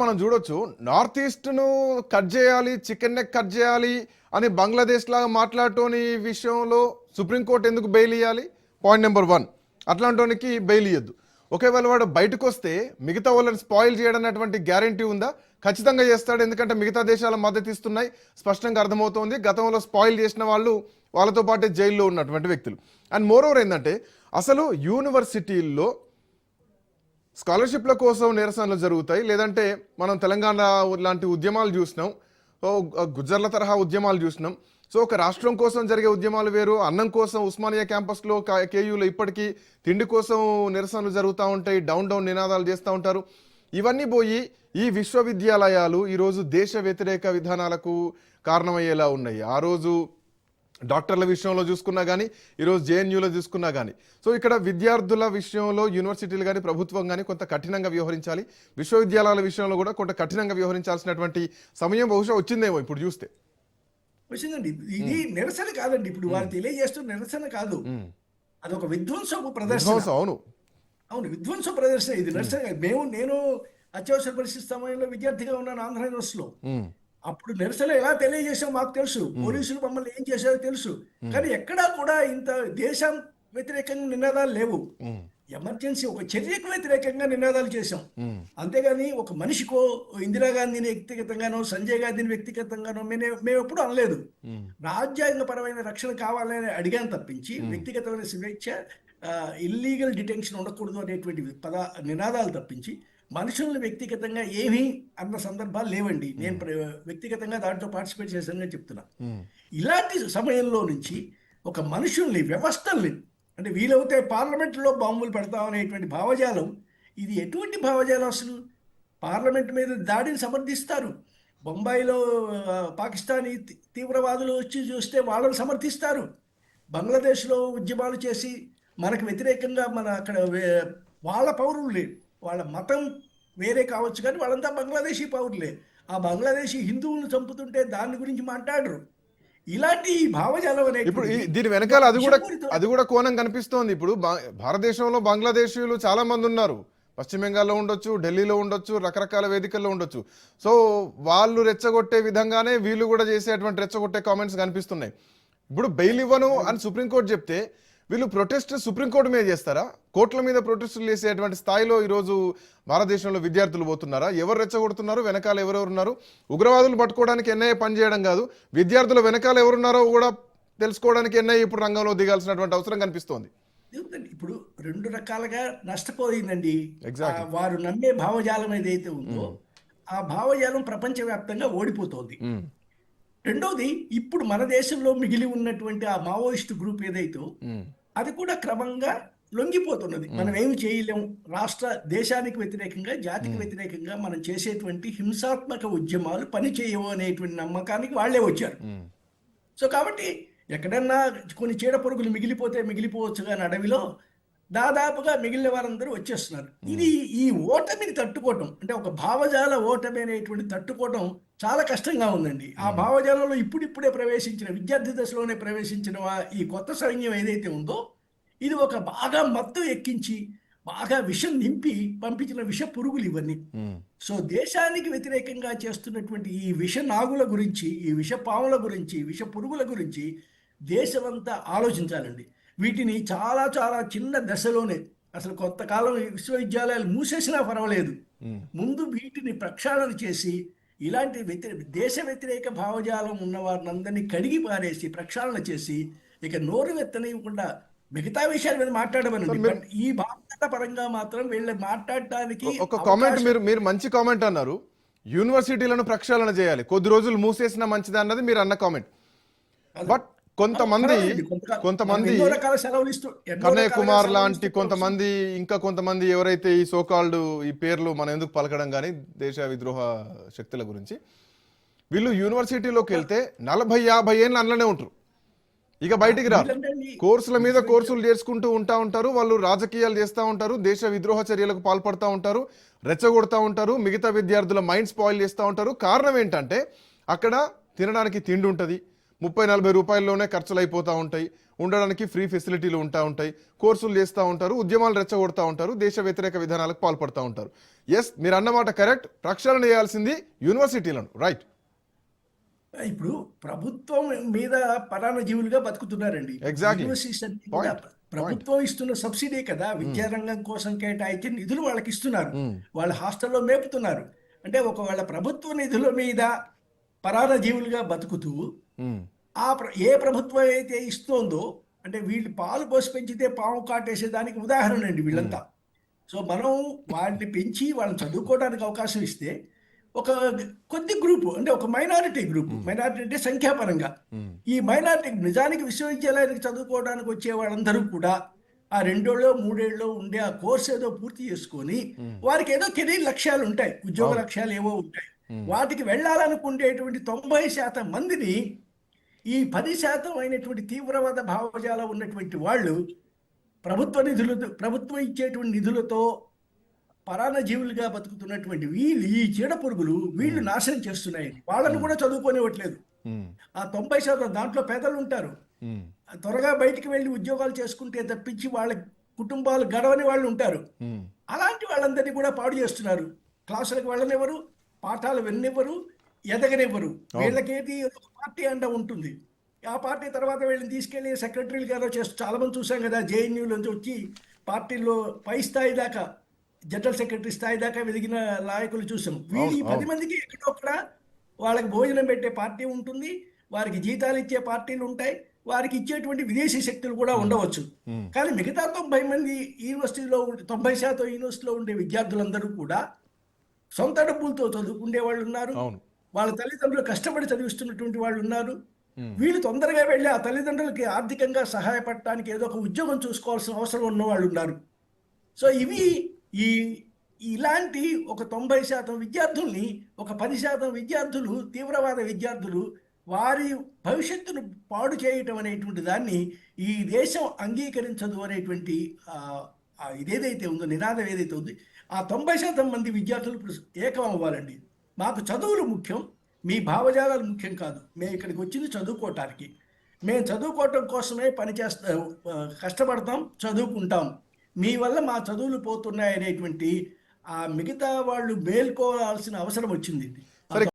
మనం చూడొచ్చు north ఈస్ట్ను cut చేయాలి, చికెన్ నెక్ కట్ చేయాలి అని బంగ్లాదేశ్ లాగా మాట్లాడటోని విషయంలో సుప్రీంకోర్టు ఎందుకు బెయిల్ ఇవ్వాలి? పాయింట్ నెంబర్ 1, అట్లాంటోనికి బెయిల్ ఇవ్వద్దు. ఒకవేళ వాడు బయటకు వస్తే మిగతా వాళ్ళని స్పాయిల్ చేయడం అటువంటి గ్యారంటీ ఉందా? ఖచ్చితంగా చేస్తాడు, ఎందుకంటే మిగతా దేశాల మద్దతు ఇస్తున్నాయి, స్పష్టంగా అర్థమవుతోంది. గతంలో స్పాయిల్ చేసిన వాళ్ళు వాళ్ళతో పాటే జైల్లో ఉన్నటువంటి వ్యక్తులు. అండ్ మోరోవర్ ఏంటంటే అసలు యూనివర్సిటీల్లో స్కాలర్షిప్ల కోసం నిరసనలు జరుగుతాయి, లేదంటే మనం తెలంగాణ లాంటి ఉద్యమాలు చూసినాం, గుజ్జర్ల తరహా ఉద్యమాలు చూసినాం. సో ఒక రాష్ట్రం కోసం జరిగే ఉద్యమాలు వేరు, అన్నం కోసం ఉస్మానియా క్యాంపస్లో కేయూలో ఇప్పటికీ తిండి కోసం నిరసనలు జరుగుతూ ఉంటాయి, డౌన్ నినాదాలు చేస్తూ ఉంటారు. ఇవన్నీ పోయి ఈ విశ్వవిద్యాలయాలు ఈరోజు దేశ వ్యతిరేక విధానాలకు కారణమయ్యేలా ఉన్నాయి. ఆ రోజు డాక్టర్ల విషయంలో చూసుకున్నా కానీ, ఈరోజు జేఎన్యూలో చూసుకున్నా కానీ. సో ఇక్కడ విద్యార్థుల విషయంలో యూనివర్సిటీలు కానీ ప్రభుత్వం కానీ కొంత కఠినంగా వ్యవహరించాలి, విశ్వవిద్యాలయాల విషయంలో కూడా కొంత కఠినంగా వ్యవహరించాల్సినటువంటి సమయం బహుశా వచ్చిందేమో ఇప్పుడు చూస్తే. వచ్చిందండి. ఇది నిరసన కాదండి, ఇప్పుడు వారు తెలియజేస్తున్న నిరసన కాదు, అదొక విధ్వంసపు ప్రదర్శన. అవును అవును, విధ్వంస ప్రదర్శన ఇది, నిరసన. నేను అత్యవసర పరిస్థితి సమయంలో విద్యార్థిగా ఉన్నాను ఆంధ్ర యూనివర్సిటీలో. అప్పుడు నిరసన ఎలా తెలియజేసాం మాకు తెలుసు, పోలీసులు మమ్మల్ని ఏం చేశారో తెలుసు. కానీ ఎక్కడా కూడా ఇంత దేశం వ్యతిరేకంగా నినాదాలు లేవు. ఎమర్జెన్సీ ఒక చర్యకు వ్యతిరేకంగా నినాదాలు చేశాం, అంతేగాని ఒక మనిషికో ఇందిరాగాంధీని వ్యక్తిగతంగానో సంజయ్ గాంధీని వ్యక్తిగతంగానో మేము ఎప్పుడు అనలేదు. రాజ్యాంగపరమైన రక్షణ కావాలని అడిగాను తప్పించి వ్యక్తిగతమైన స్వేచ్ఛ, ఇల్లీగల్ డిటెన్షన్ ఉండకూడదు అనేటువంటి నినాదాలు తప్పించి మనుషులను వ్యక్తిగతంగా ఏమీ అన్న సందర్భాలు లేవండి. నేను వ్యక్తిగతంగా దాంట్లో పార్టిసిపేట్ చేశానని చెప్తున్నా. ఇలాంటి సమయంలో నుంచి ఒక మనుషుల్ని, వ్యవస్థల్ని, అంటే వీలవుతే పార్లమెంట్లో బాంబులు పెడతామనేటువంటి భావజాలం, ఇది ఎటువంటి భావజాలం? అసలు పార్లమెంట్ మీద దాడిని సమర్థిస్తారు. బొంబాయిలో పాకిస్తానీ తీవ్రవాదులు వచ్చి చూస్తే వాళ్ళని సమర్థిస్తారు. బంగ్లాదేశ్లో ఉద్యమాలు చేసి మనకు వ్యతిరేకంగా అక్కడ వాళ్ళ పౌరులే, వాళ్ళ మతం వేరే కావచ్చు కానీ వాళ్ళంతా బంగ్లాదేశీ పౌరులే. ఆ బంగ్లాదేశీ హిందువులను చంపుతుంటే దాని గురించి మాట్లాడరు. ఇలాంటి భావజాలం అనేది ఇప్పుడు దీని వెనకాల అది కూడా కోణం కనిపిస్తోంది. ఇప్పుడు భారతదేశంలో బంగ్లాదేశీయులు చాలా మంది ఉన్నారు, పశ్చిమ బెంగాల్లో ఉండొచ్చు, ఢిల్లీలో ఉండొచ్చు, రకరకాల వేదికల్లో ఉండొచ్చు. సో వాళ్ళు రెచ్చగొట్టే విధంగానే వీళ్ళు కూడా చేసేటువంటి రెచ్చగొట్టే కామెంట్స్ కనిపిస్తున్నాయి. ఇప్పుడు బెయిల్ ఇవ్వను అని సుప్రీంకోర్టు చెప్తే వీళ్ళు ప్రొటెస్ట్ సుప్రీంకోర్టు మీద చేస్తారా? కోర్టుల మీద ప్రొటెస్టులు చేసేటువంటి స్థాయిలో ఈరోజు భారతదేశంలో విద్యార్థులు పోతున్నారా? ఎవరు రెచ్చగొడుతున్నారు, వెనకాల ఎవరెవరు ఉన్నారు? ఉగ్రవాదులు పట్టుకోవడానికి ఎన్ఐఏ పనిచేయడం కాదు, విద్యార్థుల వెనకాల ఎవరున్నారో కూడా తెలుసుకోవడానికి ఎన్ఐఏ ఇప్పుడు రంగంలో దిగాల్సినటువంటి అవసరం కనిపిస్తోంది. ఇప్పుడు రెండు రకాలుగా నష్టపోయిందండి. వారు నమ్మే భావజాలం ఏదైతే ఉందో ఆ భావజాలం ప్రపంచవ్యాప్తంగా ఓడిపోతోంది. రెండోది, ఇప్పుడు మన దేశంలో మిగిలి ఉన్నటువంటి ఆ మావోయిస్ట్ గ్రూప్ ఏదైతే అది కూడా క్రమంగా లొంగిపోతున్నది. మనం ఏమి చేయలేం, దేశానికి వ్యతిరేకంగా, జాతికి వ్యతిరేకంగా మనం చేసేటువంటి హింసాత్మక ఉద్యమాలు పని చేయవు అనేటువంటి నమ్మకానికి వాళ్లే వచ్చారు. సో కాబట్టి ఎక్కడన్నా కొన్ని చీడ పురుగులు మిగిలిపోవచ్చు కానీ అడవిలో దాదాపుగా మిగిలిన వారందరూ వచ్చేస్తున్నారు. ఇది ఈ ఓటమిని తట్టుకోవటం, అంటే ఒక భావజాల ఓటమి అనేటువంటి తట్టుకోవటం చాలా కష్టంగా ఉందండి. ఆ భావజాలంలో ఇప్పుడిప్పుడే ప్రవేశించిన, విద్యార్థి దశలోనే ప్రవేశించిన ఈ కొత్త సైన్యం ఏదైతే ఉందో ఇది ఒక బాగా మత్తు ఎక్కించి బాగా విషం నింపి పంపించిన విష పురుగులు ఇవన్నీ. సో దేశానికి వ్యతిరేకంగా చేస్తున్నటువంటి ఈ విష నాగుల గురించి, ఈ విష పాముల గురించి, విష పురుగుల గురించి దేశమంతా ఆలోచించాలండి. వీటిని చాలా చాలా చిన్న దశలోనే, అసలు కొంతకాలం విశ్వవిద్యాలయాలు మూసేసినా పర్వాలేదు, ముందు వీటిని ప్రక్షాళన చేసి ఇలాంటి దేశ వ్యతిరేక భావజాలం ఉన్న వారిని అందరినీ కడిగి పారేసి ప్రక్షాళన చేసి ఇక నోరు వెత్తనివ్వకుండా మిగతా విషయాల మీద మాట్లాడమని, ఈ బాధ్యత పరంగా మాత్రం వీళ్ళు మాట్లాడటానికి ఒక కామెంట్ మీరు మంచి కామెంట్ అన్నారు, యూనివర్సిటీలను ప్రక్షాళన చేయాలి, కొద్ది రోజులు మూసేసినా మంచిది అన్నది మీరు అన్న కామెంట్. బట్ కొంతమంది కన్నయ్య కుమార్ లాంటి కొంతమంది ఎవరైతే ఈ సోకాల్డ్ ఈ పేర్లు మనం ఎందుకు పలకడం కానీ దేశ విద్రోహ శక్తుల గురించి, వీళ్ళు యూనివర్సిటీలోకి వెళ్తే 40-50 ఏళ్ళు అందులోనే ఉంటారు, ఇక బయటికి రారు. కోర్సుల మీద కోర్సులు చేసుకుంటూ ఉంటారు, వాళ్ళు రాజకీయాలు చేస్తూ ఉంటారు, దేశ విద్రోహ చర్యలకు పాల్పడుతూ ఉంటారు, రెచ్చగొడుతూ ఉంటారు, మిగతా విద్యార్థుల మైండ్ స్పాయిల్ చేస్తూ ఉంటారు. కారణం ఏంటంటే అక్కడ తినడానికి తిండి ఉంటుంది, 30-40 రూపాయల్లోనే ఖర్చులు అయిపోతూ ఉంటాయి, ఉండడానికి ఫ్రీ ఫెసిలిటీలు ఉంటాయి, కోర్సులు చేస్తూ ఉంటారు, ఉద్యమాలు రెచ్చగొడతా ఉంటారు, దేశ వ్యతిరేక విధానాలకు పాల్పడుతూ ఉంటారు. ఎస్, మీరు అన్నమాట కరెక్ట్. ప్రక్షాళన చేయాల్సింది యూనివర్సిటీలను, రైట్. ఇప్పుడు ప్రభుత్వం మీద పరాన్న జీవులుగా బతుకుతున్నారండి. Exactly. యూనివర్సిటీస్ అంటే కూడా Point. ప్రభుత్వం ఇస్తున్న సబ్సిడీ కదా, విద్యారంగం కోసం కేటాయించిన నిధులు వాళ్ళకి ఇస్తున్నారు. వాళ్ళ హాస్టల్లో మేపుతున్నారు. అంటే ఒకవేళ ప్రభుత్వ నిధుల మీద పరాన్న జీవులుగా బతుకుతూ ఏ ప్రభుత్వం అయితే ఇస్తోందో, అంటే వీళ్ళు పాలు పోసి పెంచితే పాము కాటేసే దానికి ఉదాహరణ అండి వీళ్ళంతా. సో మనం వాళ్ళని పెంచి వాళ్ళని చదువుకోవడానికి అవకాశం ఇస్తే ఒక కొద్ది గ్రూపు, అంటే ఒక మైనారిటీ గ్రూప్, మైనారిటీ అంటే సంఖ్యాపరంగా ఈ మైనారిటీ నిజానికి విశ్వవిద్యాలయానికి చదువుకోవడానికి వచ్చే వాళ్ళందరూ కూడా ఆ 2 ఏళ్ళో 3 ఏళ్ళలో ఉండే ఆ కోర్స్ ఏదో పూర్తి చేసుకొని వారికి ఏదో కెరీర్ లక్ష్యాలు ఉంటాయి, ఉద్యోగ లక్ష్యాలు ఏవో ఉంటాయి. వాటికి వెళ్ళాలనుకునేటువంటి 90% మందిని ఈ 10% అయినటువంటి తీవ్రవాద భావజాలం ఉన్నటువంటి వాళ్ళు ప్రభుత్వం ఇచ్చేటువంటి నిధులతో పరాన్న జీవులుగా బతుకుతున్నటువంటి వీళ్ళు, ఈ చీడ పురుగులు వీళ్ళు నాశనం చేస్తున్నాయి. వాళ్ళను కూడా చదువుకోనివ్వట్లేదు. ఆ 90% దాంట్లో పేదలు ఉంటారు, త్వరగా బయటికి వెళ్ళి ఉద్యోగాలు చేసుకుంటే తప్పించి వాళ్ళ కుటుంబాలు గడవని వాళ్ళు ఉంటారు. అలాంటి వాళ్ళందరినీ కూడా పాడు చేస్తున్నారు. క్లాసులకు వెళ్ళనివ్వరు, పాఠాలు విననివ్వరు, ఎదగనివ్వరు. వీళ్ళకేది ఒక పార్టీ అండ ఉంటుంది. ఆ పార్టీ తర్వాత వీళ్ళని తీసుకెళ్లి సెక్రటరీలు గారో చేస్తూ చాలా మంది చూసాం కదా, జేఎన్యూ నుంచి వచ్చి పార్టీలో పై స్థాయి దాకా, జనరల్ సెక్రటరీ స్థాయి దాకా వెదిగిన నాయకులు చూసాం. వీళ్ళు ఈ 10 మందికి ఎక్కడొక్కడ వాళ్ళకి భోజనం పెట్టే పార్టీ ఉంటుంది, వారికి జీతాలు ఇచ్చే పార్టీలు ఉంటాయి, వారికి ఇచ్చేటువంటి విదేశీ శక్తులు కూడా ఉండవచ్చు. కానీ మిగతా 90 మంది యూనివర్సిటీలో 90% యూనివర్సిటీలో ఉండే విద్యార్థులందరూ కూడా సొంత డబ్బులతో చదువుకునే వాళ్ళు ఉన్నారు, వాళ్ళ తల్లిదండ్రులు కష్టపడి చదివిస్తున్నటువంటి వాళ్ళు ఉన్నారు. వీళ్ళు తొందరగా వెళ్ళి ఆ తల్లిదండ్రులకి ఆర్థికంగా సహాయపడటానికి ఏదో ఒక ఉద్యోగం చూసుకోవాల్సిన అవసరం ఉన్న వాళ్ళు ఉన్నారు. సో ఇలాంటి ఒక 90% విద్యార్థుల్ని, ఒక 10% విద్యార్థులు తీవ్రవాద విద్యార్థులు వారి భవిష్యత్తును పాడు చేయటం అనేటువంటి దాన్ని ఈ దేశం అంగీకరించదు అనేటువంటి ఇదేదైతే ఉందో, నినాదం ఏదైతే ఉందో, ఆ 90% మంది విద్యార్థులు ఏకం అవ్వాలండి. మాకు చదువులు ముఖ్యం, మీ భావజాలాలు ముఖ్యం కాదు. మేము ఇక్కడికి వచ్చింది చదువుకోవటానికి, మేము చదువుకోవటం కోసమే కష్టపడతాం, చదువుకుంటాం. మీ వల్ల మా చదువులు పోతున్నాయనేటువంటి ఆ మిగతా వాళ్ళు మేల్కోవాల్సిన అవసరం వచ్చింది.